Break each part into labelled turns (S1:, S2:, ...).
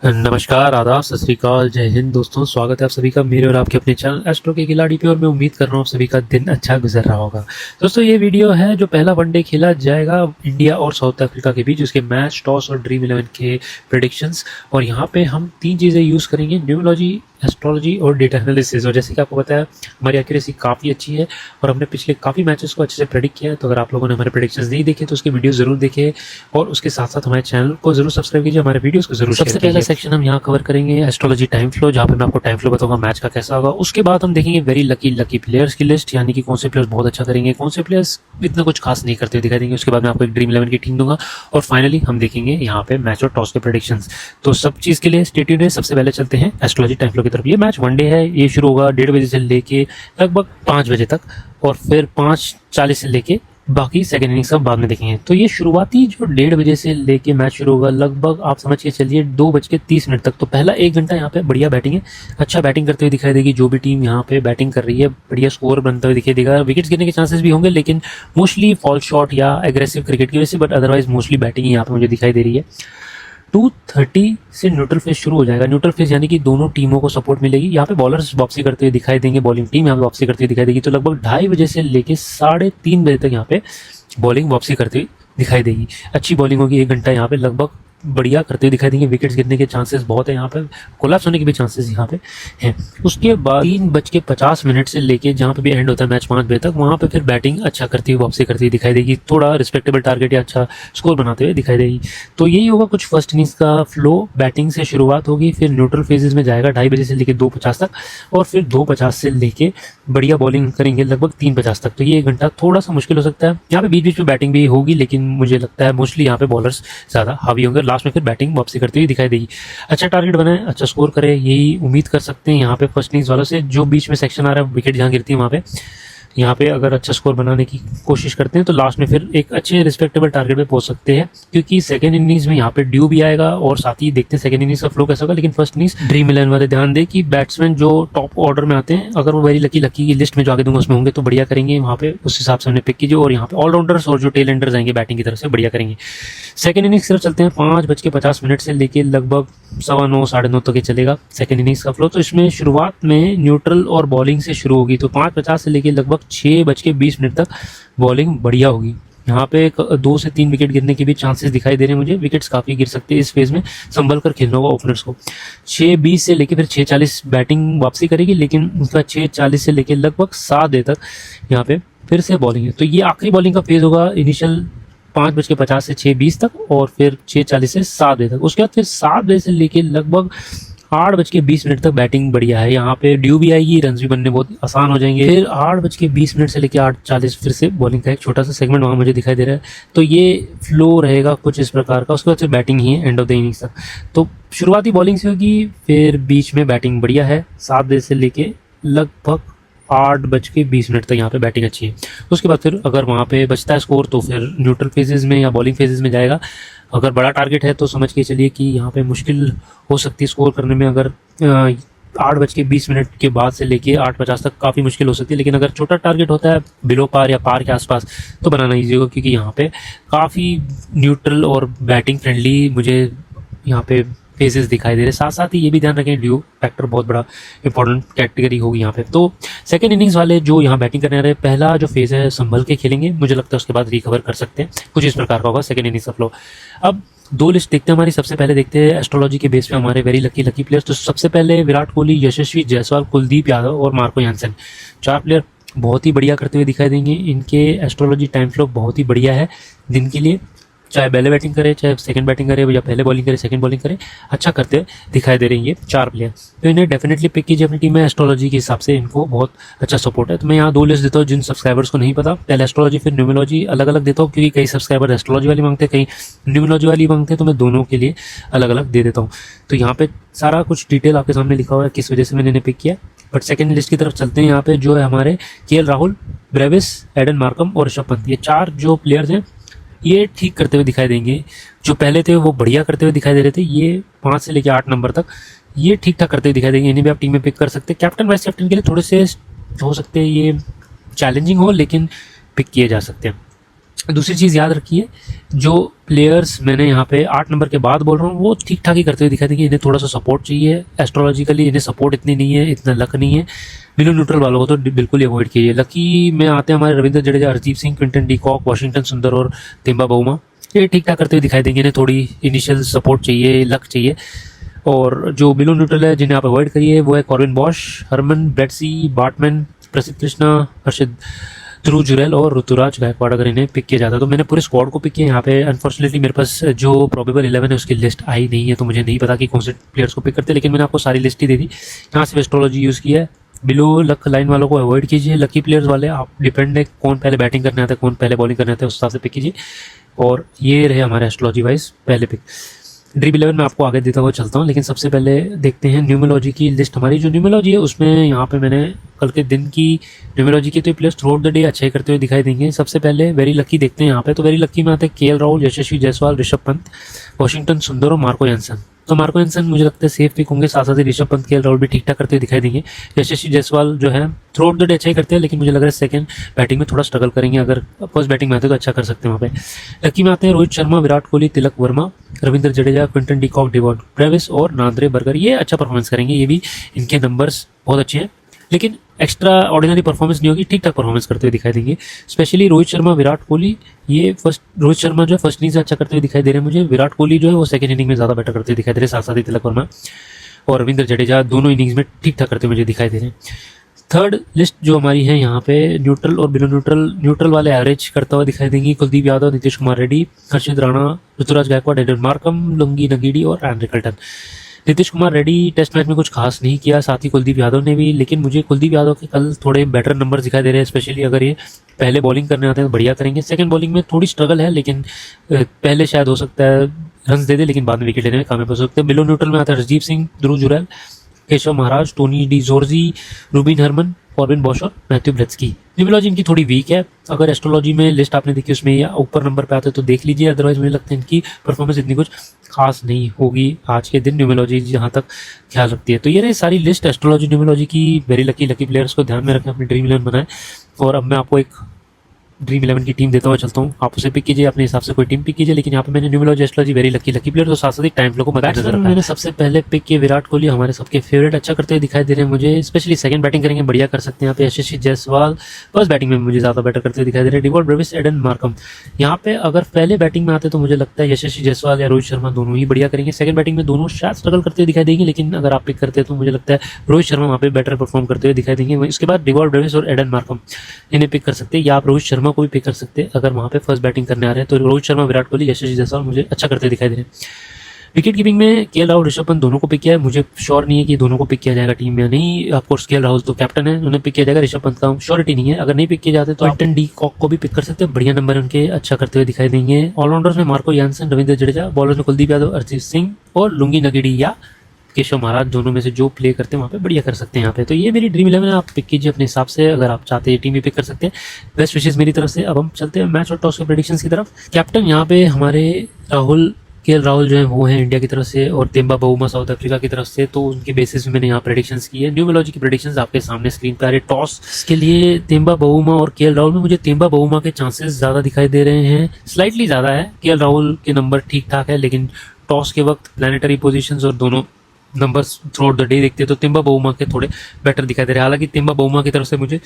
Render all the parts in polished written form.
S1: नमस्कार, आदाब, सत श्री अकाल, जय हिंद दोस्तों। स्वागत है आप सभी का मेरे और आपके अपने चैनल एस्ट्रो के खिलाड़ी पे। और मैं उम्मीद कर रहा हूँ आप सभी का दिन अच्छा गुजर रहा होगा। दोस्तों ये वीडियो है जो पहला वनडे खेला जाएगा इंडिया और साउथ अफ्रीका के बीच, उसके मैच, टॉस और ड्रीम 11 के प्रेडिक्शंस। और यहाँ पे हम 3 चीज़ें यूज़ करेंगे, न्यूमरोलॉजी, एस्ट्रोलॉजी और डेटा एनालिसिस। और जैसे कि आपको पता है हमारी एक्यूरेसी काफ़ी अच्छी है और हमने पिछले काफ़ी मैचेस को अच्छे से प्रेडिक्ट किया है। तो अगर आप लोगों ने हमारे प्रेडिक्शंस नहीं देखे तो उसकी वीडियो ज़रूर देखें और उसके साथ साथ हमारे चैनल को जरूर सब्सक्राइब कीजिए, हमारे वीडियोस को जरूर। सबसे पहला सेक्शन हम यहाँ कवर करेंगे एस्ट्रोलॉजी टाइम फ्लो, जहाँ पे मैं आपको टाइम फ्लो बताऊंगा मैच का कैसा होगा। उसके बाद हम देखेंगे वेरी लकी प्लेयर्स की लिस्ट, यानी कि कौन से प्लेयर्स बहुत अच्छा करेंगे, कौन से प्लेयर्स इतना कुछ खास नहीं करते हुए दिखाई देंगे। उसके बाद मैं आपको एक ड्रीम 11 की टीम दूंगा और फाइनली हम देखेंगे यहाँ पे मैच और टॉस के प्रेडिक्शंस। तो सब चीज़ के लिए स्टे ट्यून्ड है। सबसे पहले चलते हैं एस्ट्रोलॉजी टाइम फ्लो की तरफ। ये मैच वनडे है, ये शुरू होगा 1:30 बजे से लेके लगभग 5 बजे तक और फिर 5:40 से लेके बाकी सेकंड इनिंग्स सब बाद में देखेंगे। तो ये शुरुआती जो 1:30 बजे से लेके मैच शुरू होगा लगभग आप समझ के चलिए 2:30 तक। तो पहला 1 घंटा यहाँ पे बढ़िया बैटिंग है, अच्छा बैटिंग करते हुए दिखाई देगी। जो भी टीम यहाँ पे बैटिंग कर रही है बढ़िया स्कोर बनता हुआ दिखाई देगा। विकेट्स गिरने के चांसेस भी होंगे लेकिन मोस्टली फॉल शॉट या एग्रेसिव क्रिकेट की वजह से, बट अदरवाइज मोस्टली बैटिंग यहाँ पे मुझे दिखाई दे रही है। 2:30 से न्यूट्रल फेज शुरू हो जाएगा। न्यूट्रल फेज यानी कि दोनों टीमों को सपोर्ट मिलेगी। यहाँ पे बॉलर्स वापसी करते हुए दिखाई देंगे, बॉलिंग टीम यहाँ पे वापसी करती हुई दिखाई देगी। तो लगभग 2:30 बजे से लेके 3:30 बजे तक यहाँ पे बॉलिंग वापसी करती हुई दिखाई देगी। अच्छी बॉलिंग होगी, 1 घंटा यहाँ पे लगभग बढ़िया करते हुए दिखाई देंगे। विकेट्स गिरने के चांसेस बहुत है, यहाँ पे कोलैप्स होने के भी चांसेस यहाँ पे हैं। उसके बाद 3:50 से लेके जहाँ पे भी एंड होता है मैच 5 बजे तक, वहाँ पे फिर बैटिंग अच्छा करती हुई वापसी करती हुई दिखाई देगी। थोड़ा रिस्पेक्टेबल टारगेट या अच्छा स्कोर बनाते हुए दिखाई देगी। तो यही होगा कुछ फर्स्ट इनिंग्स का फ्लो। बैटिंग से शुरुआत होगी, फिर न्यूट्रल फेजेस में जाएगा 2:30 बजे से लेकर 2:50 तक और फिर 2:50 से लेके बढ़िया बॉलिंग करेंगे लगभग 3:50 तक। तो ये 1 घंटा थोड़ा सा मुश्किल हो सकता है। यहाँ पे बीच बीच में बैटिंग भी होगी लेकिन मुझे लगता है मोस्टली यहाँ पे बॉलर्स ज़्यादा हावी होंगे। लास्ट में फिर बैटिंग वापसी करती हुई दिखाई देगी। अच्छा टारगेट बनाए, अच्छा स्कोर करे, यही उम्मीद कर सकते हैं यहाँ पे फर्स्ट इनिंग्स वालों से। जो बीच में सेक्शन आ रहा है, विकेट जहाँ गिरती है वहाँ पे यहाँ पे अगर अच्छा स्कोर बनाने की कोशिश करते हैं तो लास्ट में फिर एक अच्छे रिस्पेक्टेबल टारगेट पे पहुंच सकते हैं। क्योंकि सेकंड इनिंग्स में यहाँ पे ड्यू भी आएगा और साथ ही देखते हैं सेकंड इनिंग्स का फ्लो कैसा होगा। लेकिन फर्स्ट इनिंग्स ड्रीम 11 वाले ध्यान दें कि बैट्समैन जो टॉप ऑर्डर में आते हैं, अगर वो वेरी लकी की लिस्ट में जो आगे दूंगा उसमें होंगे तो बढ़िया करेंगे। वहाँ पे उस हिसाब से हमने पिक कीजिए और यहाँ पे ऑलराउंडर्स और जो टेल एंडर्स आएंगे बैटिंग की तरफ से बढ़िया करेंगे। सेकंड इनिंग्स की तरफ चलते हैं। 5:50 से लेके लगभग 9:15 9:30 तक चलेगा सेकंड इनिंग्स का फ्लो। तो इसमें शुरुआत में न्यूट्रल और बॉलिंग से शुरू होगी। तो 5:50 से लेके लगभग 6:20 तक बॉलिंग बढ़िया होगी। यहाँ पे 2 से 3 विकेट गिरने के भी चांसेस दिखाई दे रहे हैं मुझे। विकेट्स काफी गिर सकते हैं इस फेज में, संभल कर खेलना होगा ओपनर्स को। 6:20 से लेके फिर 6:40 बैटिंग वापसी करेगी, लेकिन उसका 6:40 से लेके लगभग 7 बजे तक यहाँ पे फिर से बॉलिंग है। तो ये आखिरी बॉलिंग का फेज होगा, इनिशियल 5:50 से 6:20 तक और फिर 6:40 से 7 बजे तक। उसके बाद फिर 7 बजे से लेके लगभग 8:20 तक बैटिंग बढ़िया है। यहाँ पे ड्यू भी आएगी, रन भी बनने बहुत आसान हो जाएंगे। फिर 8:20 से लेकर 8:40 फिर से बॉलिंग का एक छोटा सा सेगमेंट वहाँ मुझे दिखाई दे रहा है। तो ये फ्लो रहेगा कुछ इस प्रकार का। उसके बाद फिर बैटिंग ही है एंड ऑफ द इनिंग्स तक। तो शुरुआती बॉलिंग से होगी, फिर बीच में बैटिंग बढ़िया है 7 बजे से लेके लगभग 8:20 तक यहाँ पे बैटिंग अच्छी है। उसके बाद फिर अगर वहाँ पे बचता है स्कोर तो फिर न्यूट्रल फेजेस में या बॉलिंग फेजेस में जाएगा। अगर बड़ा टारगेट है तो समझ के चलिए कि यहाँ पे मुश्किल हो सकती है स्कोर करने में। अगर 8:20 के बाद से लेके 8:50 तक काफ़ी मुश्किल हो सकती है। लेकिन अगर छोटा टारगेट होता है बिलो पार या पार के आसपास तो बनाना ईजी होगा, क्योंकि यहाँ पे काफ़ी न्यूट्रल और बैटिंग फ्रेंडली मुझे यहाँ पे फेजेस दिखाई दे रहे हैं। साथ साथ ही ये भी ध्यान रखें ड्यू फैक्टर बहुत बड़ा इंपॉर्टेंट कैटेगरी होगी यहाँ पे। तो सेकंड इनिंग्स वाले जो यहाँ बैटिंग करने रहे, पहला जो फेज है संभल के खेलेंगे, मुझे लगता है उसके बाद रिकवर कर सकते हैं। कुछ इस प्रकार का होगा सेकंड इनिंग्स का फ्लो। अब 2 लिस्ट देखते हैं हमारी। सबसे पहले देखते हैं एस्ट्रोलॉजी के बेस पे हमारे वेरी लकी प्लेयर्स। तो सबसे पहले विराट कोहली, यशस्वी जायसवाल, कुलदीप यादव और मार्को यानसन, 4 प्लेयर बहुत ही बढ़िया करते हुए दिखाई देंगे। इनके एस्ट्रोलॉजी टाइम फ्लो बहुत ही बढ़िया है दिन के लिए। चाहे पहले बैटिंग करे, चाहे सेकंड बैटिंग करे या पहले बॉलिंग करे सेकंड बॉलिंग करे, अच्छा करते हुए दिखाई दे रहे हैं ये 4 प्लेयर। तो इन्हें डेफिनेटली पिक कीजिए अपनी टीम में। एस्ट्रोलॉजी के हिसाब से इनको बहुत अच्छा सपोर्ट है। तो मैं यहाँ 2 लिस्ट देता हूँ जिन सब्सक्राइबर्स को नहीं पता। पहले एस्ट्रोलॉजी फिर न्यूमरोलॉजी अलग अलग देता हूँ, क्योंकि कई सब्सक्राइबर एस्ट्रोलॉजी वाली मांगते हैं, कई न्यूमरोलॉजी वाली मांगते हैं। तो मैं दोनों के लिए अलग अलग दे देता हूँ। तो यहाँ पे सारा कुछ डिटेल आपके सामने लिखा हुआ है किस वजह से मैंने इन्हें पिक किया। बट सेकंड लिस्ट की तरफ चलते हैं। यहाँ पे जो है हमारे KL Rahul, Brevis, Aiden Markram और ऋषभ पंत, ये 4 जो प्लेयर्स हैं ये ठीक करते हुए दिखाई देंगे। जो पहले थे वो बढ़िया करते हुए दिखाई दे रहे थे, ये 5 से लेकर 8 नंबर तक ये ठीक ठाक करते हुए दिखाई देंगे। इन्हें भी आप टीम में पिक कर सकते हैं। कैप्टन वाइस कैप्टन के लिए थोड़े से हो सकते हैं ये चैलेंजिंग हो, लेकिन पिक किए जा सकते हैं। दूसरी चीज़ याद रखिए, जो प्लेयर्स मैंने यहाँ पे 8 नंबर के बाद बोल रहा हूँ वो ठीक ठाक ही करते हुए दिखाई देंगे। इन्हें थोड़ा सा सपोर्ट चाहिए एस्ट्रोलॉजिकली, इन्हें सपोर्ट इतनी नहीं है, इतना लक नहीं है। बिलो न्यूट्रल वालों को तो बिल्कुल ही अवॉइड कीजिए। लकी में आते हैं हमारे Ravindra Jadeja, Hardeep Singh, Quinton de Kock, Washington Sundar और तिम्बा बहुमा। ये ठीक ठाक करते हुए दिखाई देंगे, इन्हें थोड़ी इनिशियल सपोर्ट चाहिए, लक चाहिए। और जो बिलो न्यूट्रल है जिन्हें आप अवॉइड करिए वो है कॉर्विन बॉश, हरमन, ब्रेडसी, बार्टमैन, प्रसिद्ध कृष्णा, हर्षित, ध्रुव जुरैल और ऋतुराज गायकवाड़ अगर इन्हें पिक किया जाता है। तो मैंने पूरे स्क्वाड को पिक किया। यहाँ पे अनफॉर्चुनेटली मेरे पास जो प्रोबेबल 11 है उसकी लिस्ट आई नहीं है, तो मुझे नहीं पता कि कौन से प्लेयर्स को पिक करते हैं, लेकिन मैंने आपको सारी लिस्ट ही दे दी। यहाँ से एस्ट्रोलॉजी यूज़ किया है। बिलो लक लाइन वालों को अवॉइड कीजिए। लकी प्लेयर्स वाले आप डिपेंड है कौन पहले बैटिंग करने आता है, कौन पहले बॉलिंग करने आता है, उस हिसाब से पिक कीजिए। और ये रहे हमारे एस्ट्रोलॉजी वाइज पहले पिक। ड्रीम 11 में आपको आगे देता हुआ चलता हूँ, लेकिन सबसे पहले देखते हैं न्यूमरोलॉजी की लिस्ट। हमारी जो न्यूमरोलॉजी है उसमें यहाँ पे मैंने कल के दिन की न्यूमरोलॉजी की तो players through out the day अच्छे करते हुए दिखाई देंगे। सबसे पहले वेरी लकी देखते हैं यहाँ पे। तो वेरी लकी में आते हैं केएल राहुल, यशस्वी जायसवाल, ऋषभ पंत, वॉशिंगटन सुंदर और मार्को यानसन। तो मार्को यानसन मुझे लगता है सेफ पिक होंगे, साथ साथ ही ऋषभ पंत, केएल राहुल भी ठीक ठाक करते हुए दिखाई देंगे। यशस्वी जायसवाल जो है थ्रू आउट द डे अच्छा ही करते हैं, लेकिन मुझे लग रहा है सेकंड बैटिंग में थोड़ा स्ट्रगल करेंगे। अगर फर्स्ट बैटिंग में आते तो अच्छा कर सकते हैं वहाँ पे। लकी में आते हैं Rohit Sharma, Virat Kohli, Tilak Varma, Ravindra Jadeja, Quinton de Kock, डिवॉन ब्रेविस और नांद्रे बर्गर। ये अच्छा परफॉर्मेंस करेंगे, ये भी इनके नंबर्स बहुत अच्छे हैं, लेकिन एक्स्ट्रा ऑर्डिनरी परफॉर्मेंस नहीं होगी, ठीक ठाक परफॉर्मेंस करते हुए दिखाई देंगे। स्पेशली रोहित शर्मा, विराट कोहली, ये फर्स्ट रोहित शर्मा जो है फर्स्ट इनिंग से अच्छा करते हुए दिखाई दे रहे हैं मुझे। विराट कोहली जो है वो सेकंड इनिंग में ज़्यादा बेटर करते हुए दिखाई दे रहे हैं। साथ साथ ही तिलक वर्मा और रविंद्र जडेजा दोनों इनिंग्स में ठीक ठाक करते हुए मुझे दिखाई दे रहे हैं। थर्ड लिस्ट जो हमारी है यहाँ पे न्यूट्रल और बिलो न्यूट्रल वाले एवरेज करता हुआ दिखाई देंगी। Kuldeep Yadav, Nitish Kumar Reddy, Harshit Rana, Ruturaj Gaikwad, Aiden Markram, Lungi Ngidi और एंड्रे कल्टन। नीतीश कुमार रेड्डी टेस्ट मैच में कुछ खास नहीं किया, साथ ही कुलदीप यादव ने भी, लेकिन मुझे कुलदीप यादव के कल थोड़े बेटर नंबर दिखाई दे रहे हैं। स्पेशली अगर ये पहले बॉलिंग करने आते हैं तो बढ़िया करेंगे। सेकंड बॉलिंग में थोड़ी स्ट्रगल है, लेकिन पहले शायद हो सकता है रन दे दे, लेकिन बाद में विकेट लेने में कामयाब हो सकते हैं। बिलो न्यूट्रल में आता है Hardeep Singh, Dhruv Jurel, Keshav Maharaj, Tony de Zorzi, Rubin Hermann, Corbin Bosch और मैथ्यू ब्रेट्सकी। न्यूमरोलॉजी इनकी थोड़ी वीक है। अगर एस्ट्रोलॉजी में लिस्ट आपने देखी उसमें या ऊपर नंबर पे आते तो देख लीजिए, अदरवाइज मुझे लगता है इनकी परफॉर्मेंस इतनी कुछ खास नहीं होगी आज के दिन न्यूमरोलॉजी जहाँ तक ख्याल रखती है। तो ये रही सारी लिस्ट एस्ट्रोलॉजी न्यूमरोलॉजी की। वेरी लकी प्लेयर्स को ध्यान में रखें, अपनी ड्रीम 11 बनाएं। और अब मैं आपको एक ड्रीम 11 की टीम देता हुआ चलता हूँ, आप उसे पिक कीजिए, अपने हिसाब से कोई टीम पिक कीजिए। लेकिन यहाँ पे मैंने numerology, astrology, very lucky player तो साथ साथ ही टाइम फ्लो को मद्देनजर रखा है। मैंने सबसे पहले पिक किया विराट कोहली, हमारे सबके फेवरेट, अच्छा करते हुए दिखाई दे रहे हैं मुझे। स्पेशली सेकंड बैटिंग करेंगे, बढ़िया कर सकते हैं यहाँ पे। यशस्वी जायसवाल फर्स्ट बैटिंग में मुझे ज्यादा बेटर करते हुए दिखाई दे रहे हैं। Dewald Brevis, Aiden Markram. यहाँ पे अगर पहले बैटिंग में आते तो मुझे लगता है यशस्वी जायसवाल या रोहित शर्मा दोनों ही बढ़िया करेंगे। सेकंड बैटिंग में दोनों शायद स्ट्रगल करते हुए दिखाई देंगे, लेकिन अगर आप पिक करते हैं तो मुझे लगता है रोहित शर्मा वहाँ पे बेटर परफॉर्म करते हुए दिखाई देंगे। इसके बाद डिवॉल्ट ब्रेविस और एडन मार्कम इन्हें पिक कर सकते हैं, या आप रोहित शर्मा को भी पिक कर सकते हैं अगर वहाँ पे फर्स्ट बैटिंग करने आ रहे हैं। तो रोहित शर्मा, विराट कोहली, यशस्वी जायसवाल मुझे अच्छा करते दिखाई दे रहे हैं। विकेट कीपिंग में केएल राहुल, ऋषभ पंत दोनों को पिक किया है। मुझे श्योर नहीं है कि दोनों को पिक किया जाएगा टीम में या नहीं। ऑफकोर्स केएल राहुल तो कैप्टन है, उन्हें पिक किया जाएगा। ऋषभ पंत का श्योरिटी नहीं है, अगर नहीं पिक किए जाते तो क्विंटन डी कॉक को भी पिक कर सकते हैं, बढ़िया नंबर है उनके, अच्छा करते हुए दिखाई देंगे। ऑलराउंडर्स में Marco Jansen, Ravindra Jadeja, bowlers में कुलदीप यादव, हरदीप सिंह और लुंगी नगीडी या केशव महाराज, दोनों में से जो प्ले करते हैं वहाँ पे बढ़िया कर सकते हैं यहाँ पे। तो ये मेरी ड्रीम 11 है, आप पिक कीजिए अपने हिसाब से, अगर आप चाहते हैं टीम भी पिक कर सकते हैं। बेस्ट विशेष मेरी तरफ से। अब हम चलते हैं मैच और टॉस के प्रेडिक्शंस की तरफ। कैप्टन यहाँ पे हमारे केएल राहुल जो है वो है इंडिया की तरफ से, और तिम्बा बहुमा साउथ अफ्रीका की तरफ से। तो उनके बेसिस में मैंने यहाँ प्रेडिक्शंस की है। न्यूमरोलॉजी की प्रेडिक्शंस आपके सामने स्क्रीन पर आ रहे। टॉस के लिए तिम्बा बहुमा और केएल राहुल में मुझे तिम्बा बहुमा के चांसेस ज्यादा दिखाई दे रहे हैं, स्लाइटली ज्यादा है। केएल राहुल के नंबर ठीक ठाक है, लेकिन टॉस के वक्त प्लैनेटरी पोजीशंस और दोनों numbers through out the day देखते हैं तो तिम्बा बहुमा के थोड़े बेटर दिखाई दे रहे हैं। हालांकि तिम्बा बहुमा की तरफ से मुझे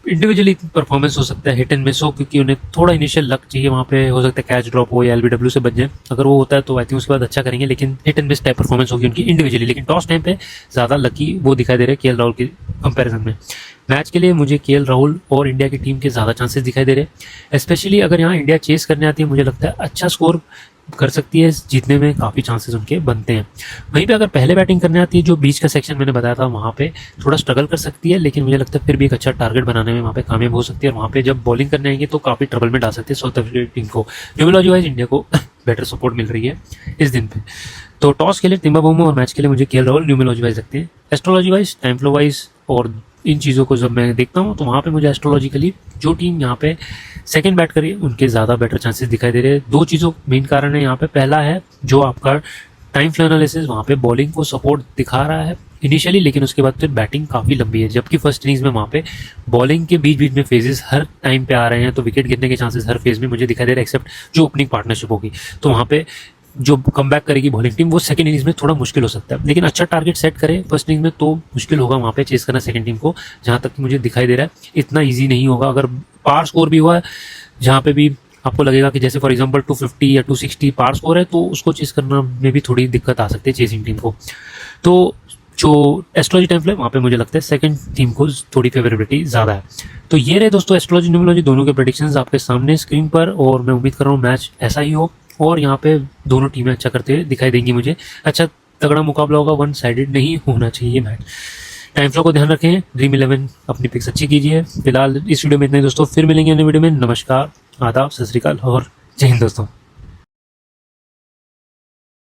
S1: इंडिविजुअली परफॉर्मेंस हो सकता है हिट एंड मिस हो, क्योंकि उन्हें थोड़ा इनिशियल लक चाहिए वहाँ पे। हो सकता है कैच ड्रॉप हो या एलबीडब्ल्यू से बच जाए, अगर वो होता है तो आई थिंक उसके बाद अच्छा करेंगे, लेकिन hit and miss type performance होगी उनकी इंडिविजुअली। लेकिन टॉस टाइम पे ज्यादा लकी वो दिखाई दे रहे हैं केएल राहुल के कंपैरिजन में। मैच के लिए मुझे केएल राहुल और इंडिया की टीम के ज्यादा चांसेस दिखाई दे रहे हैं। स्पेशली अगर यहाँ इंडिया चेस करने आती है, मुझे लगता है अच्छा स्कोर कर सकती है, जीतने में काफी चांसेस उनके बनते हैं। वहीं पे अगर पहले बैटिंग करने आती है, जो बीच का सेक्शन मैंने बताया था, वहाँ पे थोड़ा स्ट्रगल कर सकती है, लेकिन मुझे लगता है फिर भी एक अच्छा टारगेट बनाने में वहाँ पे कामयाब हो सकती है। और वहाँ पे जब बॉलिंग करने आएंगे तो काफी ट्रबल में डाल सकते हैं साउथ अफ्रीका टीम को। न्यूमरोलॉजी वाइज इंडिया को बेटर सपोर्ट मिल रही है इस दिन पे। तो टॉस के लिए तिम्बा बहुमा और मैच के लिए मुझे केएल राहुल न्यूमरोलॉजी वाइज रखते हैं। Astrology wise, time flow wise और इन चीज़ों को जब मैं देखता हूँ तो वहाँ पे मुझे एस्ट्रोलॉजिकली जो टीम यहाँ पे सेकंड बैट करी है उनके ज़्यादा बेटर चांसेस दिखाई दे रहे हैं। दो चीज़ों मेन कारण है यहाँ पे। पहला है जो आपका टाइम फ्लो एनालिसिस, वहाँ पे बॉलिंग को सपोर्ट दिखा रहा है इनिशियली, लेकिन उसके बाद फिर बैटिंग काफ़ी लंबी है, जबकि फर्स्ट इनिंग्स में वहाँ पे बॉलिंग के बीच बीच में फेजेस हर टाइम पे आ रहे हैं, तो विकेट गिरने के चांसेस हर फेज में मुझे दिखाई दे रहा है, एक्सेप्ट जो ओपनिंग पार्टनरशिप होगी। तो वहाँ पे जो कम बैक करेगी बॉलिंग टीम, वो सेकंड इनिंग्स में थोड़ा मुश्किल हो सकता है, लेकिन अच्छा टारगेट सेट करे फर्स्ट इनिंग्स में तो मुश्किल होगा वहाँ पे चेस करना सेकंड टीम को। जहाँ तक मुझे दिखाई दे रहा है इतना ईजी नहीं होगा। अगर पार स्कोर भी हुआ है, जहाँ पे भी आपको लगेगा कि जैसे फॉर एग्जांपल 250 या 260 पार स्कोर है, तो उसको चेस करना में भी थोड़ी दिक्कत आ सकती है चेसिंग टीम को। तो जो एस्ट्रोलॉजी टाइम फ्रेम, वहाँ पे मुझे लगता है सेकंड टीम को थोड़ी फेवरेबिलिटी ज़्यादा है। तो ये रहे दोस्तों एस्ट्रोलॉजी न्यूमरोलॉजी दोनों के प्रेडिक्शंस आपके सामने स्क्रीन पर, और मैं उम्मीद कर रहा हूँ मैच ऐसा ही हो और यहाँ पे दोनों टीमें अच्छा करते हुए दिखाई देंगी मुझे। अच्छा तगड़ा मुकाबला होगा, वन साइडेड नहीं होना चाहिए मैच। टाइम फ्लो को ध्यान रखें, ड्रीम 11 अपनी पिक्स अच्छी कीजिए। फिलहाल इस वीडियो में इतने दोस्तों, फिर मिलेंगे अन्य वीडियो में। नमस्कार, आदाब, सत श्री अकाल और जय हिंद दोस्तों।